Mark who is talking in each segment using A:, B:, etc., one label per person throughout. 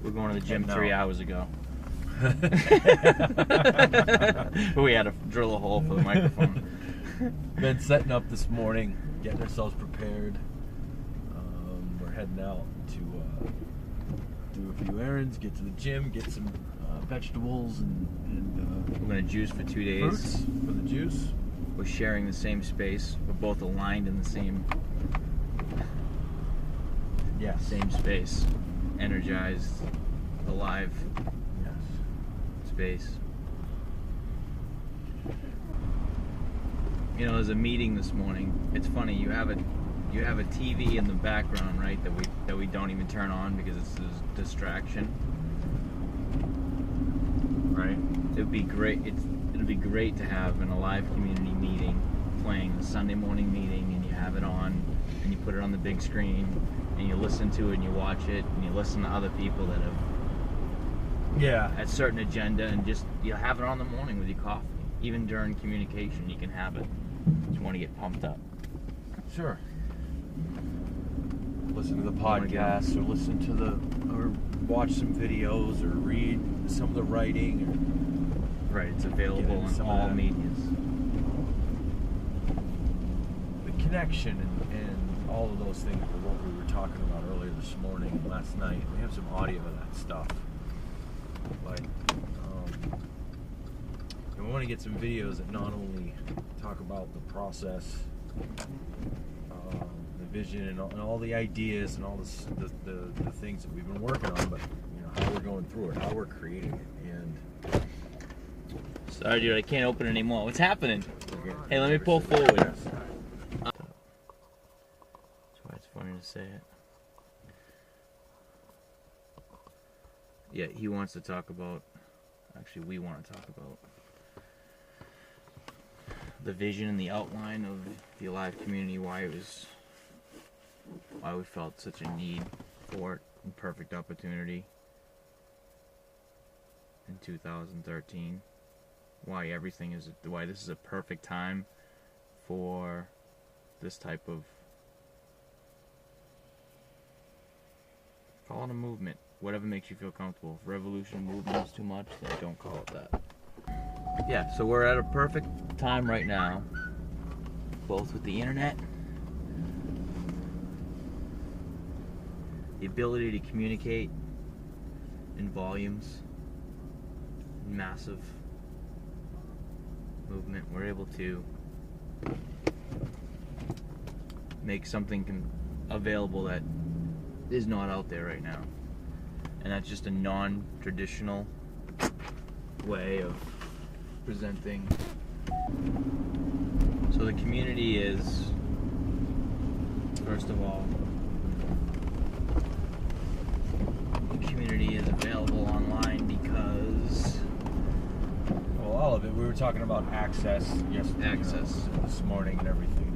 A: We're going to the gym 3 hours ago. We had to drill a hole for the microphone.
B: Been setting up this morning, getting ourselves prepared. We're heading out to do a few errands, get to the gym, get some vegetables and
A: We're going to juice for 2 days.
B: fruits for the juice.
A: We're sharing the same space. We're both aligned in the same space. Energized, alive space. You know, there's a meeting this morning. It's funny, you have a TV in the background, right, that we don't even turn on because it's a distraction. Right? It'll be great to have an alive community meeting playing, the Sunday morning meeting, and you have it on and you put it on the big screen and you listen to it and you watch it and you listen to other people that have a certain agenda, and just you have it on in the morning with your coffee. Even during communication you can have it if you want to get pumped up.
B: Sure. Listen to the podcast or listen to or watch some videos or read some of the writing.
A: Right, it's available on all medias.
B: The connection and all of those things were what we were talking about earlier this morning and last night. We have some audio of that stuff. But and we want to get some videos that not only talk about the process, the vision, and all the ideas and all the things that we've been working on, but how we're going through it, how we're creating it. And
A: sorry, dude, I can't open it anymore. What's happening? Hey, let me pull forward. That's why it's funny to say it. Yeah, he wants to talk about. Actually, we want to talk about the vision and the outline of the Alive community, why we felt such a need for it, and perfect opportunity in 2013. Why this is a perfect time for this type of, call it a movement, whatever makes you feel comfortable. If revolution movement is too much, then don't call it that. Yeah, so we're at a perfect time right now, both with the internet, the ability to communicate in volumes, massive movement. We're able to make something available that is not out there right now, and that's just a non-traditional way of presenting. So the community is, first of all, the community is available online because,
B: well, all of it. We were talking about access yesterday, this morning, and everything.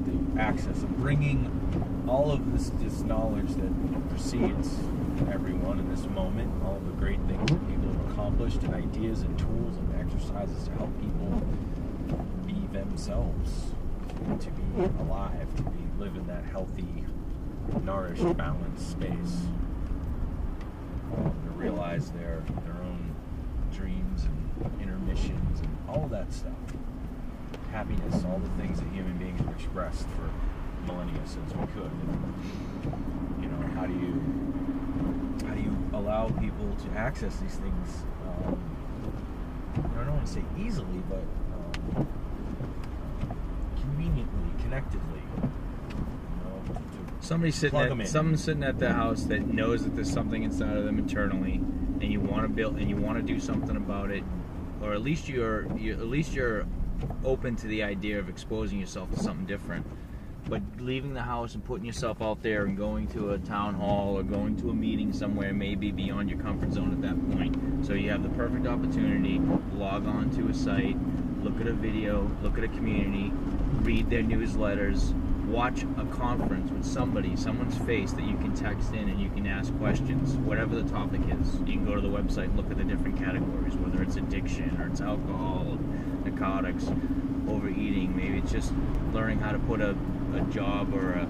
B: The access of bringing all of this knowledge that precedes everyone in this moment, all of the great things that people have accomplished, and ideas and tools and exercises to help people be themselves, to be alive, to live in that healthy, nourished, balanced space, to realize their own dreams and inner missions and all of that stuff. Happiness, all the things that human beings have expressed for millennia since we could. How do you allow people to access these things? I don't want to say easily, but conveniently, connectedly.
A: Someone's sitting at the house that knows that there's something inside of them internally, and you want to build and you want to do something about it, or at least you're open to the idea of exposing yourself to something different. But leaving the house and putting yourself out there and going to a town hall or going to a meeting somewhere may be beyond your comfort zone at that point. So you have the perfect opportunity, log on to a site, look at a video, look at a community, read their newsletters, watch a conference with someone's face that you can text in and you can ask questions, whatever the topic is. You can go to the website and look at the different categories, whether it's addiction or it's alcohol, narcotics, overeating. Maybe it's just learning how to put a job or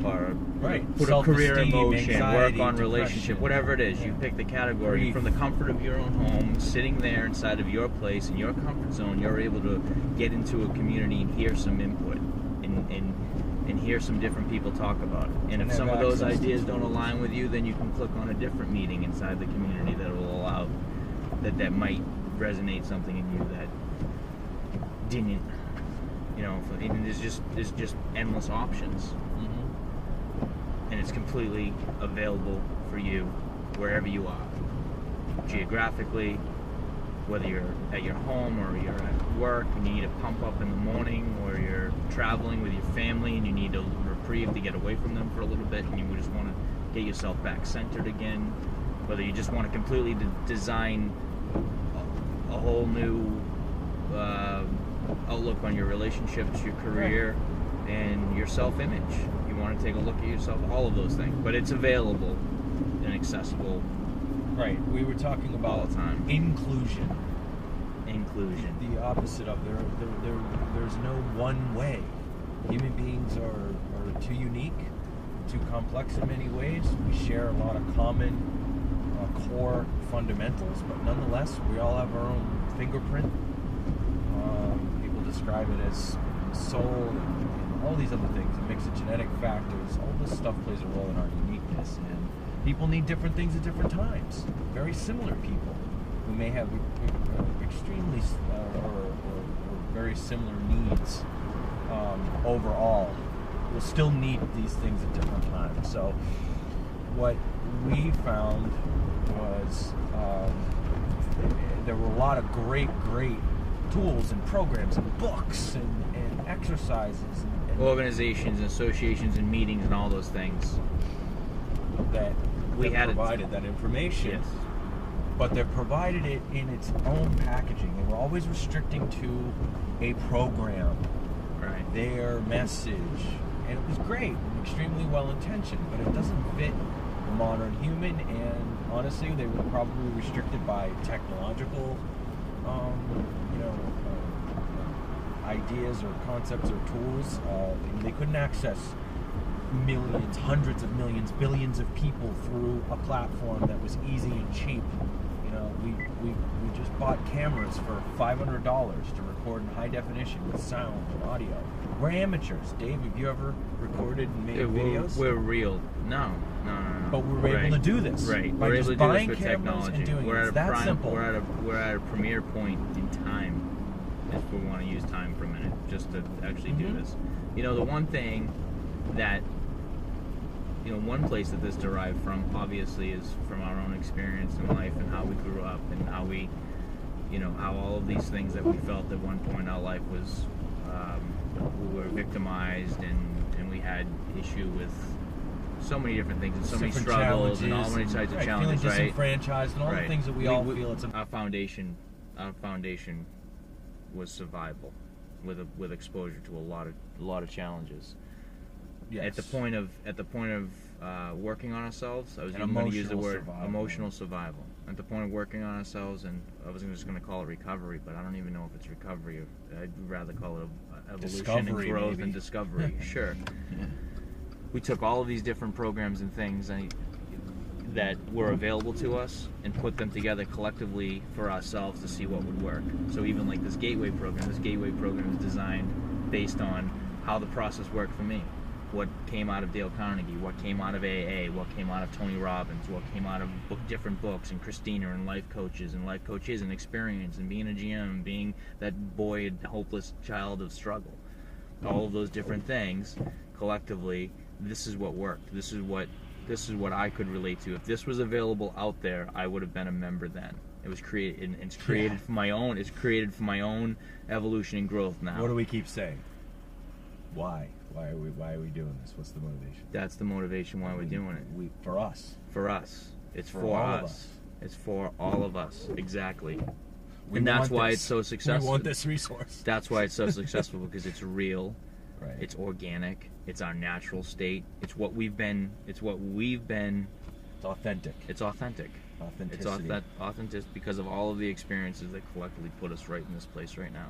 A: or
B: Right.
A: put a career in
B: Self-esteem,
A: motion,
B: anxiety,
A: work on
B: depression.
A: relationship, whatever it is. You pick the category.
B: Grief.
A: From the comfort of your own home, sitting there inside of your place, in your comfort zone, you're able to get into a community and hear some input and hear some different people talk about it. And if
B: have
A: some of those
B: access to
A: ideas don't
B: tools.
A: align with you, then you can click on a different meeting inside the community that will allow that might resonate something in you that didn't. And there's just endless options,
B: Mm-hmm.
A: and it's completely available for you wherever you are, geographically, whether you're at your home or you're at work and you need a pump up in the morning, or you're traveling with your family and you need a reprieve to get away from them for a little bit, and you just want to get yourself back centered again, whether you just want to completely design a whole new outlook on your relationships, your career, and your self-image. You want to take a look at yourself, all of those things. But it's available and accessible.
B: Right. We were talking
A: All
B: about
A: the time.
B: inclusion.
A: The
B: opposite of there's no one way. Human beings are too unique, too complex in many ways. We share a lot of common core fundamentals, but nonetheless, we all have our own fingerprint. People describe it as soul and all these other things, a mix of genetic factors. All this stuff plays a role in our uniqueness, and people need different things at different times. Very similar people who may have extremely or very similar needs overall will still need these things at different times. So what we found was there were a lot of great tools and programs and books and exercises and
A: organizations and associations and meetings and all those things.
B: that
A: We had
B: provided that information.
A: Yes.
B: But they provided it in its own packaging. They were always restricting to a program,
A: Right.
B: their message, and it was great and extremely well intentioned, but it doesn't fit the modern human. And honestly, they were probably restricted by technological ideas or concepts or tools. They couldn't access millions, hundreds of millions, billions of people through a platform that was easy and cheap. We just bought cameras for $500 to record in high definition with sound and audio. We're amateurs. Dave, have you ever recorded and made videos?
A: We're real. No.
B: But we're able to do this.
A: Right.
B: By
A: We're
B: just
A: able to do
B: buying
A: this with
B: cameras
A: technology.
B: and doing
A: We're
B: it.
A: at
B: It's
A: a
B: that
A: prime.
B: simple.
A: We're at a premier point in time, if we want to use time for a minute, just to actually do
B: Mhm.
A: this. The one thing that one place that this derived from, obviously, is from our own experience in life and how we grew up and how we, how all of these things that we felt at one point in our life was, we were victimized and we had issue with so many different things and so many
B: Different
A: struggles and all
B: challenges
A: many types of
B: and,
A: challenges,
B: feeling
A: right?
B: disenfranchised and all the things that we all feel. It's
A: Our foundation was survival, with exposure to a lot of challenges.
B: yes.
A: At the point of working on ourselves, I was
B: And
A: even going to use the
B: emotional
A: word
B: survival.
A: emotional survival. At the point of working on ourselves, and I was just going to call it recovery, but I don't even know if it's recovery. I'd rather call it evolution
B: Discovery,
A: and growth
B: maybe.
A: and discovery. Sure. We took all of these different programs and things that were available to us and put them together collectively for ourselves to see what would work. So even like this Gateway program is designed based on how the process worked for me. What came out of Dale Carnegie, what came out of AA, what came out of Tony Robbins, what came out of different books and Christina and life coaches and experience and being a GM and being that boy, hopeless child of struggle. All of those different things collectively, this is what worked. This is what I could relate to. If this was available out there, I would have been a member then. It was created, and it's created for my own. It's created for my own evolution and growth now.
B: What do we keep saying? Why? Why are we doing this? What's the motivation?
A: That's the motivation why we're doing it.
B: For us.
A: For us. It's for
B: all of
A: us.
B: us.
A: It's for all of us. Exactly.
B: We
A: And that's
B: want
A: why
B: this.
A: it's so successful.
B: We want this resource.
A: That's why it's so successful, because it's real.
B: Right.
A: It's organic. It's our natural state. It's what we've been.
B: It's authentic.
A: It's authentic.
B: Authenticity.
A: It's authentic because of all of the experiences that collectively put us right in this place right now.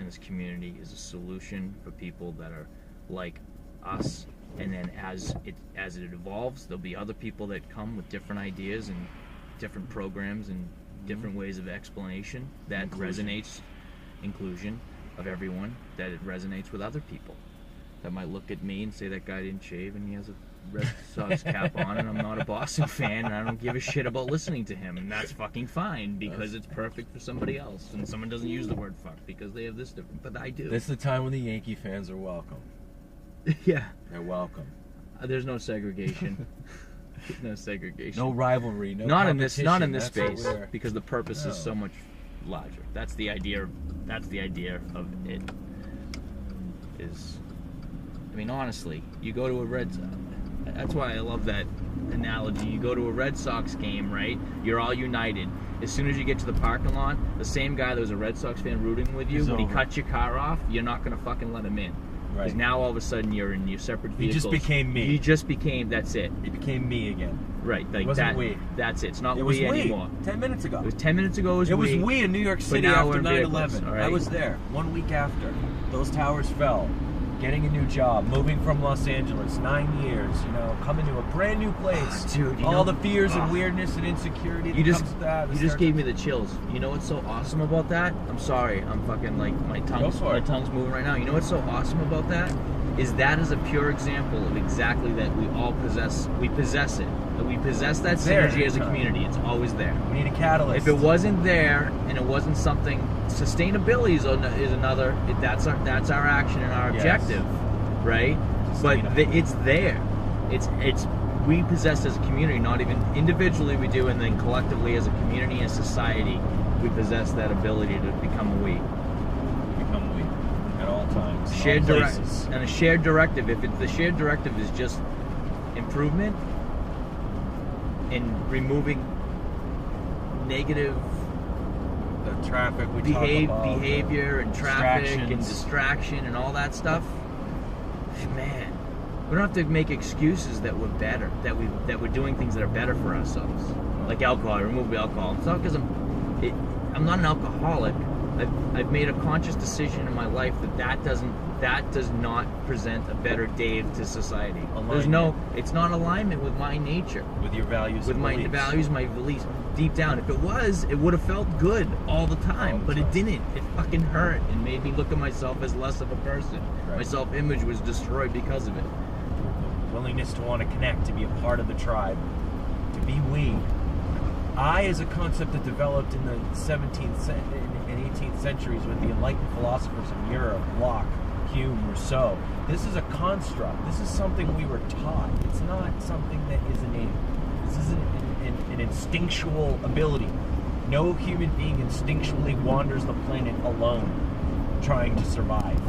A: And this community is a solution for people that are like us, And then as it evolves, there'll be other people that come with different ideas and different programs and different ways of explanation that resonates, inclusion of everyone, that it resonates with other people that might look at me and say that guy didn't shave and he has a Red Sox cap on and I'm not a Boston fan and I don't give a shit about listening to him, and that's fucking fine because it's perfect for somebody else, and someone doesn't use the word fuck because they have this different, but I do.
B: This is the time when the Yankee fans are welcome.
A: Yeah.
B: They're welcome.
A: There's no segregation. No segregation.
B: No rivalry. No
A: not in this
B: That's
A: space, because the purpose is so much larger. That's the idea. That's the idea of it. Is, I mean, honestly, you go to a Red Sox. That's why I love that analogy. You go to a Red Sox game, right? You're all united. As soon as you get to the parking lot, the same guy that was a Red Sox fan rooting with you, when he cuts your car off, you're not gonna fucking let him in. Because
B: Right.
A: now all of a sudden you're in your separate vehicles.
B: He just became me.
A: You just became. That's it.
B: He became me again.
A: Right. Like
B: It wasn't
A: that.
B: we.
A: That's it. It's not
B: It was
A: we
B: we.
A: anymore.
B: 10 minutes ago.
A: It was 10 minutes ago.
B: It was we in New York City
A: now
B: after
A: we're in
B: 9/11.
A: vehicles, all right?
B: I was there 1 week after. Those towers fell. Getting a new job, moving from Los Angeles, 9 years, coming to a brand new place.
A: Dude,
B: all the fears and weirdness and insecurity that comes with that.
A: You just gave me the chills. You know what's so awesome about that? I'm sorry, I'm fucking like my tongue's moving right now. You know what's so awesome about that? That is a pure example of exactly that we all possess. We possess it. We possess that synergy as a community. It's always there.
B: We need a catalyst.
A: If it wasn't there and it wasn't something, sustainability is another. That's our action and our objective, right? But it's there. It's we possess as a community, not even individually we do, and then collectively as a community and society, we possess that ability to become a we.
B: Become we at all times.
A: Shared directive, and a shared directive. If the shared directive is just improvement and removing negative
B: the traffic we
A: behavior and traffic and distraction and all that stuff, man, we don't have to make excuses that we're better, that we're doing things that are better for ourselves, like alcohol. Remove the alcohol. It's not because I'm not an alcoholic. I've made a conscious decision in my life that does not present a better Dave to society. It's not alignment with my nature,
B: with your values,
A: my beliefs. Deep down, if it was, it would have felt good all the time, but it didn't. It fucking hurt and made me look at myself as less of a person. Right. My self-image was destroyed because of it.
B: Willingness to want to connect, to be a part of the tribe, to be we. I is a concept that developed in the 17th and 18th centuries with the enlightened philosophers of Europe, Locke, Hume, Rousseau. This is a construct. This is something we were taught. It's not something that is innate. This is an instinctual ability. No human being instinctually wanders the planet alone, trying to survive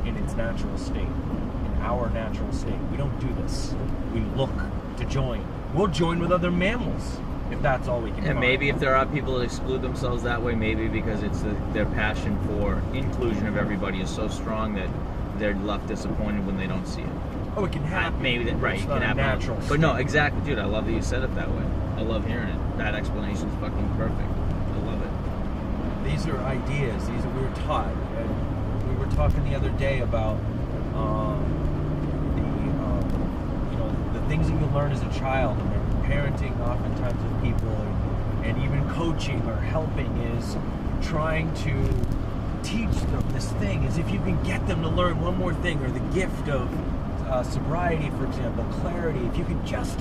B: in its natural state, in our natural state. We don't do this. We look to join. We'll join with other mammals if that's all we can.
A: And maybe if there are people that exclude themselves that way, maybe because it's their passion for inclusion of everybody is so strong that they're left disappointed when they don't see it.
B: Oh, it can happen.
A: Maybe that, right? It can happen.
B: Natural.
A: But no, exactly, dude. I love that you said it that way. I love hearing it. That explanation is fucking perfect. I love it.
B: These are ideas. We were taught. And we were talking the other day about the things that you learn as a child, and parenting oftentimes with people, and even coaching or helping is trying to teach them this thing. Is if you can get them to learn one more thing, or the gift of sobriety, for example, clarity. If you can just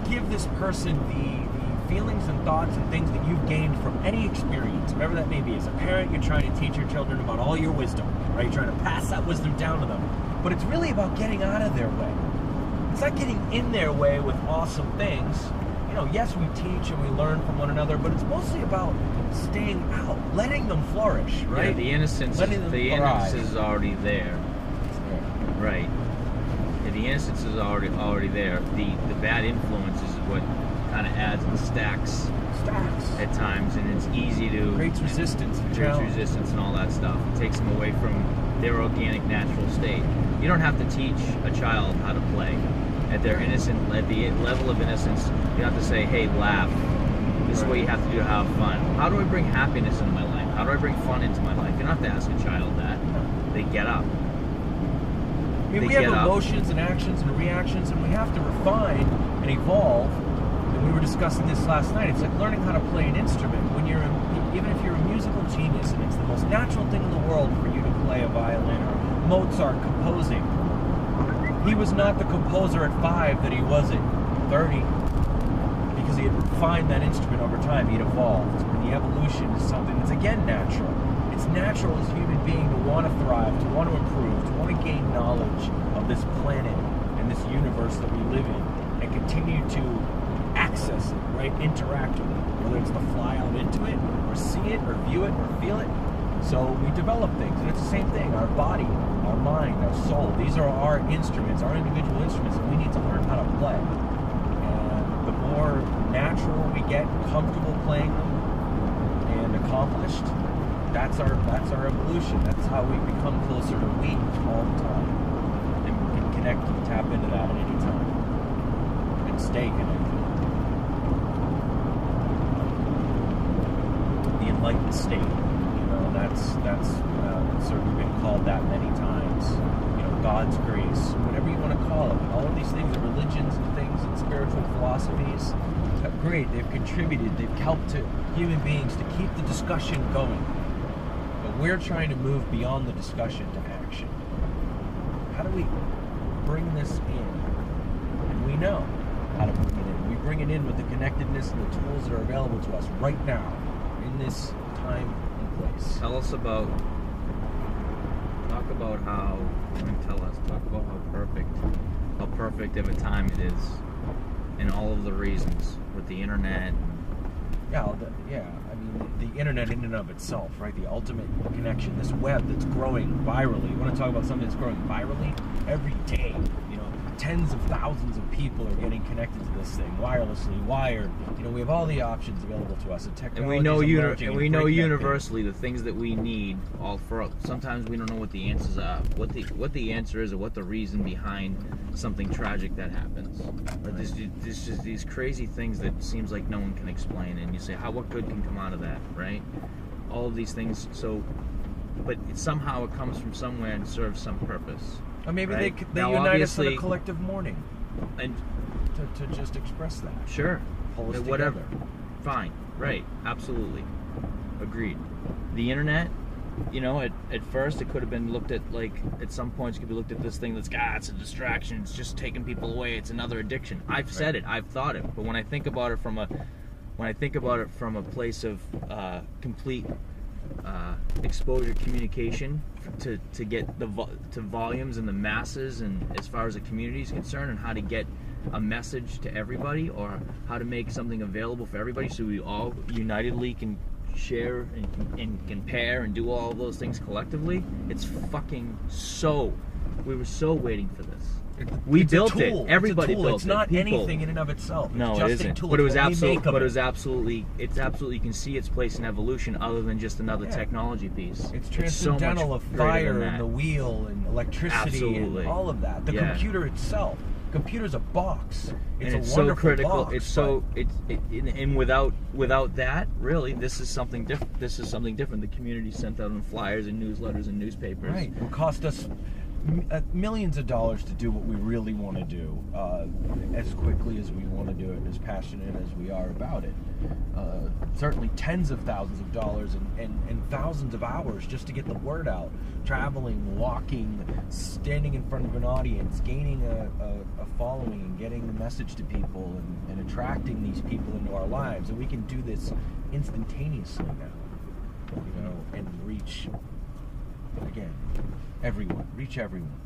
B: give this person the feelings and thoughts and things that you've gained from any experience, whatever that may be. As a parent, you're trying to teach your children about all your wisdom, right? You're trying to pass that wisdom down to them. But it's really about getting out of their way. It's not getting in their way with awesome things. Yes, we teach and we learn from one another, but it's mostly about staying out, letting them flourish, right?
A: Yeah, the innocence is already there. Right. Yeah, the innocence is already there. The bad influence is what kind of adds and stacks at times, and it's easy to
B: creates resistance
A: and all that stuff. It takes them away from their organic natural state. You don't have to teach a child how to play at the level of innocence. You have to say, hey, laugh. This is what you have to do to have fun. How do I bring happiness into my life? How do I bring fun into my life? You don't have to ask a child that. They get up.
B: I mean, we have emotions and actions and reactions, and we have to refine and evolve. And we were discussing this last night. It's like learning how to play an instrument. Even if you're a musical genius, and it's the most natural thing in the world for you to play a violin, or Mozart composing. He was not the composer at 5 that he was at 30, because he had refined that instrument over time. He'd evolved. And the evolution is something that's, again, natural. It's natural as a human being to want to thrive, to want to improve, to want to gain knowledge of this planet and this universe that we live in, and continue to access it, right? Interact with it, whether it's to fly out into it, or see it, or view it, or feel it. So we develop things, and it's the same thing. Our body, our mind, our soul, these are our instruments, our individual instruments, and we need to learn how to play. And the more natural we get, comfortable playing them, and accomplished, that's our evolution. That's how we become closer to we all the time. And we can connect and tap into that at any time. And stay connected. The enlightened state. You know, that's certainly been called that many times. You know, God's grace, whatever you want to call it. All of these things are religions and things and spiritual philosophies. Great, they've contributed, they've helped to human beings to keep the discussion going. But we're trying to move beyond the discussion to action. How do we bring this in? And we know how to bring it in. We bring it in with the connectedness and the tools that are available to us right now, in this time and place.
A: Talk about how perfect of a time it is, and all of the reasons with the internet.
B: I mean, the internet in and of itself, right? The ultimate connection, this web that's growing virally. You want to talk about something that's growing virally? Every day, you know, tens of thousands of people are getting connected to this thing, wirelessly, wired. You know, we have all the options available to us.
A: And we know universally the things that we need. Sometimes we don't know what the answers are, what the answer is, or what the reason behind something tragic that happens. Right. There's just these crazy things that seems like no one can explain, and you say, what good can come out of that, right? All of these things. But somehow it comes from somewhere and serves some purpose.
B: Or maybe they unite us in a collective mourning, and to just express that.
A: Sure.
B: Pull us
A: whatever.
B: Together.
A: Fine. Right. Absolutely. Agreed. The internet, you know, at first it could have been looked at, like, at some points it could be looked at this thing that's, it's a distraction, it's just taking people away, it's another addiction. I've said it, I've thought it, but when I think about it from a place of complete exposure communication to get to volumes and the masses, and as far as the community is concerned, and how to get a message to everybody, or how to make something available for everybody so we all unitedly can share and compare and do all of those things collectively. It's fucking we were so waiting for this. We built it. Everybody built it.
B: It's not anything in and of itself.
A: No, it isn't. But it was absolutely. It's absolutely. You can see its place in evolution, other than just another technology piece.
B: It's transcendental of fire and the wheel and electricity and all of that. The computer itself. Computer's a box. It's a wonderful
A: so critical.
B: Box,
A: it's so and without that, really, this is something different. This is something different. The community sent out on flyers and newsletters and newspapers.
B: Right. It will cost us millions of dollars to do what we really want to do, as quickly as we want to do it, as passionate as we are about it. Certainly tens of thousands of dollars and thousands of hours just to get the word out. Traveling, walking, standing in front of an audience, gaining a following, and getting the message to people, and attracting these people into our lives. And we can do this instantaneously now, you know, and reach, again, everyone. Reach everyone.